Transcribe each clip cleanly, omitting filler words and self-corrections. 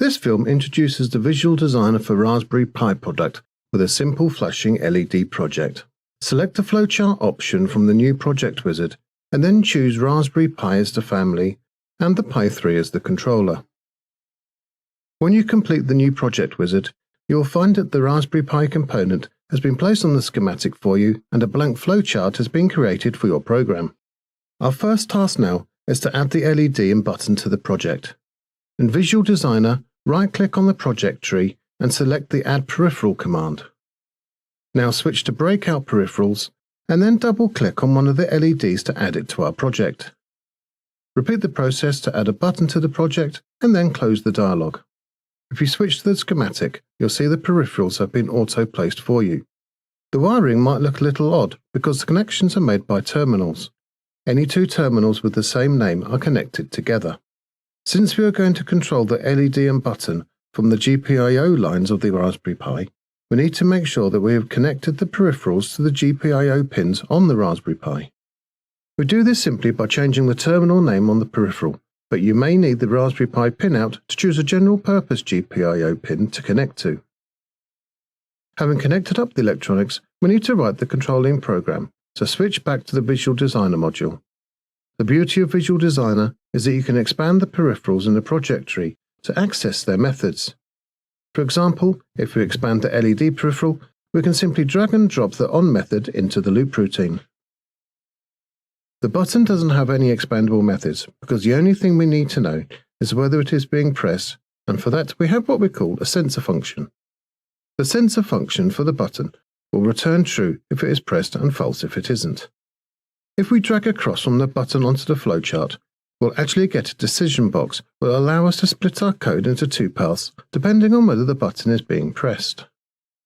This film introduces the visual designer for Raspberry Pi product with a simple flashing LED project. Select the flowchart option from the new project wizard and then choose Raspberry Pi as the family and the Pi 3 as the controller. When you complete the new project wizard, you will find that the Raspberry Pi component has been placed on the schematic for you and a blank flowchart has been created for your program. Our first task now is to add the LED and button to the project. In Visual Designer, right-click on the project tree and select the Add Peripheral command. Now switch to Breakout Peripherals and then double-click on one of the LEDs to add it to our project. Repeat the process to add a button to the project and then close the dialog. If you switch to the schematic, you'll see the peripherals have been auto-placed for you. The wiring might look a little odd because the connections are made by terminals. Any two terminals with the same name are connected together. Since we are going to control the LED and button from the GPIO lines of the Raspberry Pi, we need to make sure that we have connected the peripherals to the GPIO pins on the Raspberry Pi. We do this simply by changing the terminal name on the peripheral, but you may need the Raspberry Pi pinout to choose a general purpose GPIO pin to connect to. Having connected up the electronics, we need to write the controlling program, so switch back to the Visual Designer module. The beauty of Visual Designer is that you can expand the peripherals in the project tree to access their methods. For example, if we expand the LED peripheral, we can simply drag and drop the ON method into the loop routine. The button doesn't have any expandable methods because the only thing we need to know is whether it is being pressed, and for that we have what we call a sensor function. The sensor function for the button will return true if it is pressed and false if it isn't. If we drag across from the button onto the flowchart, we'll actually get a decision box that will allow us to split our code into two paths depending on whether the button is being pressed.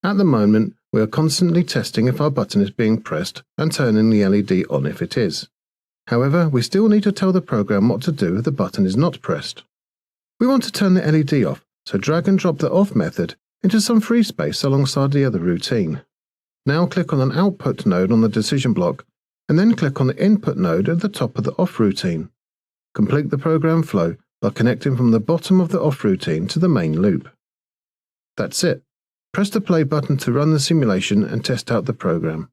At the moment, we are constantly testing if our button is being pressed and turning the LED on if it is. However, we still need to tell the program what to do if the button is not pressed. We want to turn the LED off, so drag and drop the OFF method into some free space alongside the other routine. Now click on an output node on the decision block, and then click on the input node at the top of the OFF routine. Complete the program flow by connecting from the bottom of the OFF routine to the main loop. That's it. Press the play button to run the simulation and test out the program.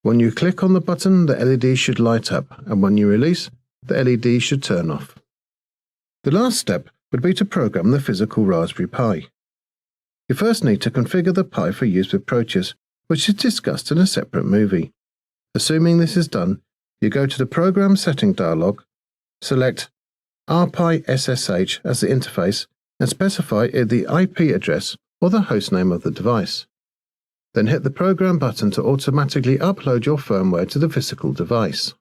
When you click on the button, the LED should light up, and when you release, the LED should turn off. The last step would be to program the physical Raspberry Pi. You first need to configure the Pi for use with protuse, which is discussed in a separate movie. Assuming this is done, you go to the Program Setting dialog, select RPi SSH as the interface, and specify the IP address or the hostname of the device. Then hit the Program button to automatically upload your firmware to the physical device.